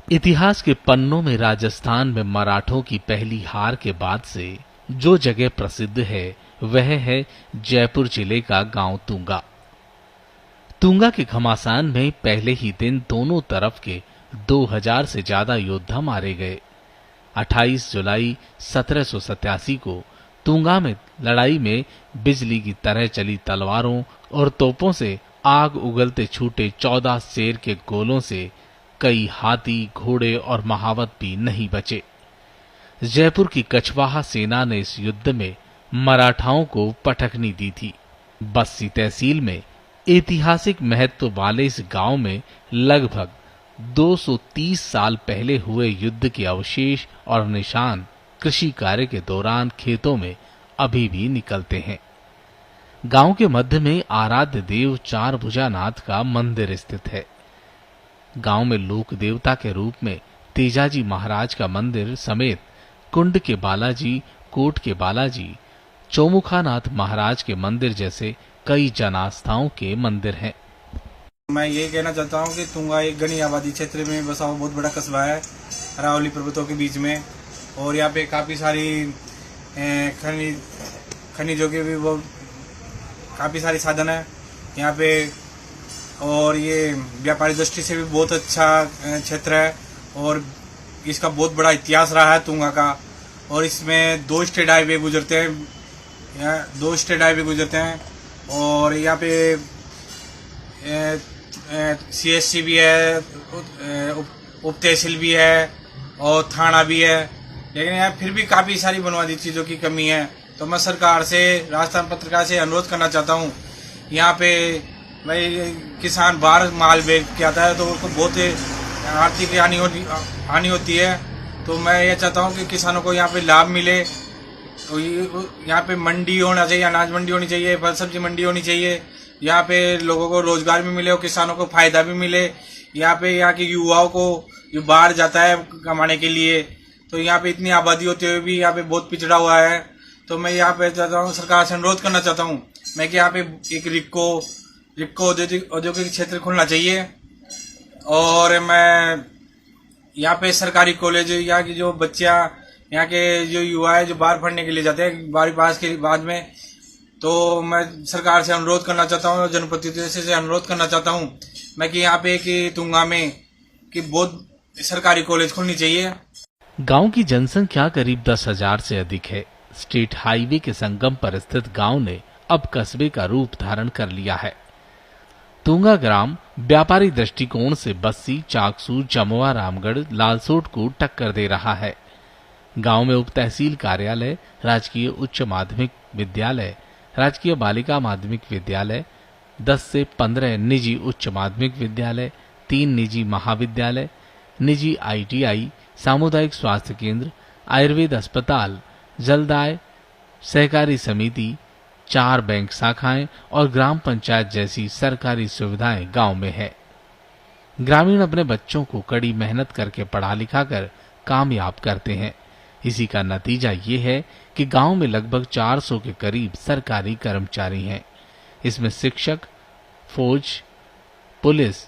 इतिहास के पन्नों में राजस्थान में मराठों की पहली हार के बाद से जो जगह प्रसिद्ध है वह है जयपुर जिले का गांव तुंगा। तुंगा के घमासान में पहले ही दिन दोनों तरफ के 2000 से ज्यादा योद्धा मारे गए। 28 जुलाई 1787 को तुंगा में लड़ाई में बिजली की तरह चली तलवारों और तोपों से आग उगलते छूटे 14 शेर के गोलों से कई हाथी, घोड़े और महावत भी नहीं बचे। जयपुर की कछवाहा सेना ने इस युद्ध में मराठाओं को पटखनी दी थी। बस्सी तहसील में ऐतिहासिक महत्व वाले इस गांव में लगभग 230 साल पहले हुए युद्ध के अवशेष और निशान कृषि कार्य के दौरान खेतों में अभी भी निकलते हैं। गांव के मध्य में आराध्य देव चार भुजानाथ का मंदिर स्थित है। गांव में लोक देवता के रूप में तेजाजी महाराज का मंदिर समेत कुंड के बालाजी, कोट के बालाजी, चौमुखानाथ महाराज के मंदिर जैसे कई जनास्थाओं के मंदिर हैं। मैं ये कहना चाहता हूँ कि तुंगा एक घनी आबादी क्षेत्र में बसा हुआ बहुत बड़ा कस्बा है, अरावली पर्वतों के बीच में। और यहाँ पे काफ़ी सारी खनिजों के भी वो काफ़ी सारी साधन है यहाँ पे। और ये व्यापारिक दृष्टि से भी बहुत अच्छा क्षेत्र है और इसका बहुत बड़ा इतिहास रहा है तुंगा का। और इसमें 2 स्टेट हाईवे गुजरते हैं और यहाँ पे CSC भी है, उप तहसील भी है और थाना भी है। लेकिन यहाँ फिर भी काफ़ी सारी बुनियादी चीज़ों की कमी है। तो मैं सरकार से, राजस्थान पत्रकार से अनुरोध करना चाहता हूँ, यहाँ पे भाई किसान बाहर माल बेच के आता है तो उसको बहुत आर्थिक हानि होती है। तो मैं ये चाहता हूँ कि किसानों को यहाँ पे लाभ मिले। तो यहाँ पे मंडी होना चाहिए, अनाज मंडी होनी चाहिए, फल सब्जी मंडी होनी चाहिए। यहाँ पे लोगों को रोजगार भी मिले और किसानों को फायदा भी मिले। यहाँ के युवाओं को जो बाहर जाता है कमाने के लिए, तो यहाँ पे इतनी आबादी होते हुए भी यहाँ पे बहुत पिछड़ा हुआ है। तो मैं यहाँ पे चाहता हूँ, सरकार से अनुरोध करना चाहता हूँ मैं कि यहाँ पे एक रिक्को औद्योगिक क्षेत्र खुलना चाहिए। और मैं यहाँ पे सरकारी कॉलेज, यहाँ की जो बच्चियाँ, यहाँ के जो युवा है जो बाहर पढ़ने के लिए जाते हैं 12वीं पास के बाद में, तो मैं सरकार से अनुरोध करना चाहता हूँ, जनप्रतिनिधियों से अनुरोध करना चाहता हूँ मैं कि यहाँ पे कि तुंगा में कि बहुत सरकारी कॉलेज खुलनी चाहिए। गांव की जनसंख्या करीब 10,000 से अधिक है। स्टेट हाईवे के संगम पर स्थित गांव ने अब कस्बे का रूप धारण कर लिया है। तुंगा ग्राम व्यापारिक दृष्टिकोण से बस्सी, चाकसू, जमुआ, रामगढ़, लालसोट को टक्कर दे रहा है। गांव में उप तहसील कार्यालय, राजकीय उच्च माध्यमिक विद्यालय, राजकीय बालिका माध्यमिक विद्यालय, 10 से 15 निजी उच्च माध्यमिक विद्यालय, 3 निजी महाविद्यालय, निजी ITI, सामुदायिक स्वास्थ्य केंद्र, आयुर्वेद अस्पताल, जलदाय, सहकारी समिति, 4 बैंक शाखाएं और ग्राम पंचायत जैसी सरकारी सुविधाएं गांव में है। ग्रामीण अपने बच्चों को कड़ी मेहनत करके पढ़ा लिखा कर कामयाब करते हैं। इसी का नतीजा ये है कि गांव में लगभग 400 के करीब सरकारी कर्मचारी हैं। इसमें शिक्षक, फौज, पुलिस,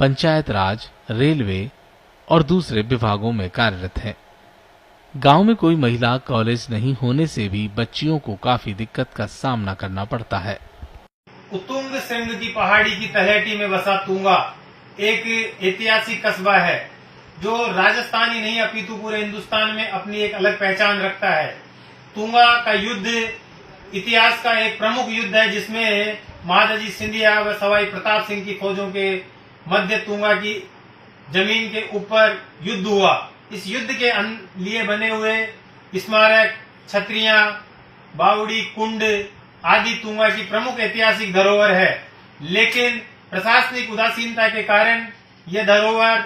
पंचायत राज, रेलवे और दूसरे विभागों में कार्यरत हैं। गांव में कोई महिला कॉलेज नहीं होने से भी बच्चियों को काफी दिक्कत का सामना करना पड़ता है। उत्तुंग श्रृंग की पहाड़ी की तलहटी में बसा तुंगा एक ऐतिहासिक कस्बा है जो राजस्थान ही नहीं अपितु पूरे हिंदुस्तान में अपनी एक अलग पहचान रखता है। तुंगा का युद्ध इतिहास का एक प्रमुख युद्ध है जिसमें महादाजी सिंधिया व सवाई प्रताप सिंह की फौजों के मध्य तुंगा की जमीन के ऊपर युद्ध हुआ। इस युद्ध के लिए बने हुए स्मारक, छतरियां, बावड़ी, कुंड आदि तुंगा की प्रमुख ऐतिहासिक धरोहर है। लेकिन प्रशासनिक उदासीनता के कारण यह धरोहर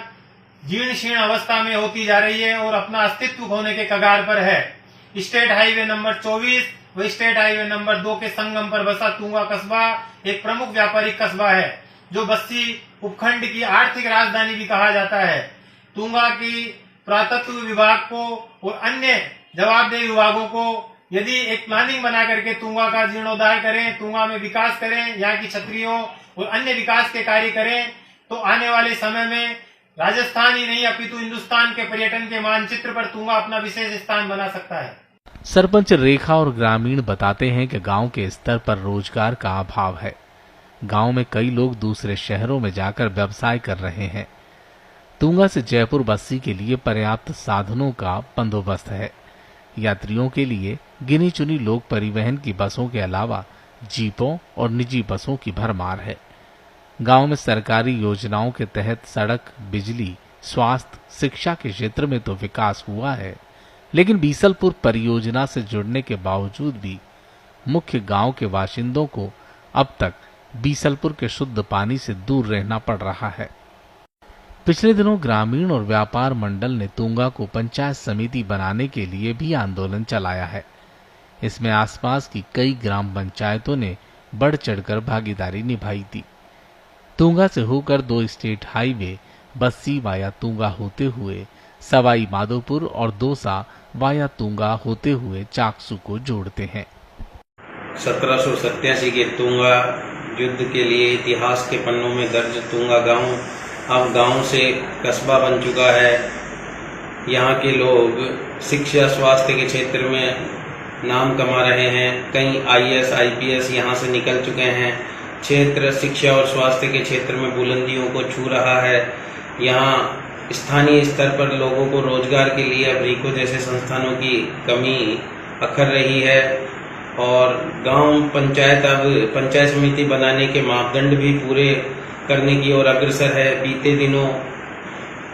जीर्ण शीर्ण अवस्था में होती जा रही है और अपना अस्तित्व खोने के कगार पर है। स्टेट हाईवे नंबर 24 व स्टेट हाईवे नंबर 2 के संगम पर बसा तुंगा कस्बा एक प्रमुख व्यापारिक कस्बा है जो बस्सी उपखंड की आर्थिक राजधानी भी कहा जाता है। तुंगा की पुरातत्व विभाग को और अन्य जवाबदेह विभागों को यदि एक प्लानिंग बना करके तुंगा का जीर्णोद्धार करें, तुंगा में विकास करें, यहाँ की छतरियों और अन्य विकास के कार्य करें, तो आने वाले समय में राजस्थान ही नहीं अपितु हिंदुस्तान के पर्यटन के मानचित्र पर तुंगा अपना विशेष स्थान बना सकता है। सरपंच रेखा और ग्रामीण बताते हैं कि गांव के स्तर पर रोजगार का अभाव है। गांव में कई लोग दूसरे शहरों में जाकर व्यवसाय कर रहे हैं। तुंगा से जयपुर बस्सी के लिए पर्याप्त साधनों का बंदोबस्त है। यात्रियों के लिए गिनी चुनी लोक परिवहन की बसों के अलावा जीपों और निजी बसों की भरमार है। गांव में सरकारी योजनाओं के तहत सड़क, बिजली, स्वास्थ्य, शिक्षा के क्षेत्र में तो विकास हुआ है, लेकिन बीसलपुर परियोजना से जुड़ने के बावजूद भी मुख्य गांव के बाशिंदों को अब तक बीसलपुर के शुद्ध पानी से दूर रहना पड़ रहा है। पिछले दिनों ग्रामीण और व्यापार मंडल ने तुंगा को पंचायत समिति बनाने के लिए भी आंदोलन चलाया है। इसमें आसपास की कई ग्राम पंचायतों ने बढ़ चढ़कर भागीदारी निभाई थी। तुंगा से होकर 2 state highway Bassi via Tunga होते हुए सवाई माधोपुर और दौसा वाया तुंगा होते हुए चाकसू को जोड़ते हैं। 1787 के तुंगा युद्ध के लिए इतिहास के पन्नों में दर्ज तुंगा गांव अब गांव से कस्बा बन चुका है। यहाँ के लोग शिक्षा, स्वास्थ्य के क्षेत्र में नाम कमा रहे हैं। कई IAS, IPS यहाँ से निकल चुके हैं। क्षेत्र शिक्षा और स्वास्थ्य के क्षेत्र में बुलंदियों को छू रहा है। यहाँ स्थानीय स्तर पर लोगों को रोजगार के लिए अब रीको जैसे संस्थानों की कमी अखर रही है और गांव पंचायत अब पंचायत समिति बनाने के मापदंड भी पूरे करने की ओर अग्रसर है। बीते दिनों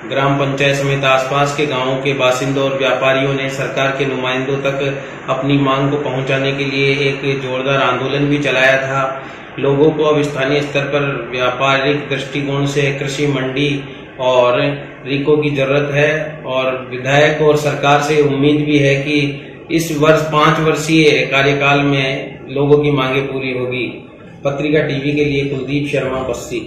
ग्राम पंचायत समिति आसपास के गांवों के बासिंदों और व्यापारियों ने सरकार के नुमाइंदों तक अपनी मांग को पहुंचाने के लिए एक जोरदार आंदोलन भी चलाया था। लोगों को अब स्थानीय स्तर पर व्यापारिक दृष्टिकोण से कृषि मंडी और रीको की जरूरत है और विधायक और सरकार से उम्मीद भी है कि इस वर्ष 5 वर्षीय कार्यकाल में लोगों की मांगे पूरी होगी। पत्रिका टीवी के लिए कुलदीप शर्मा, बस्सी।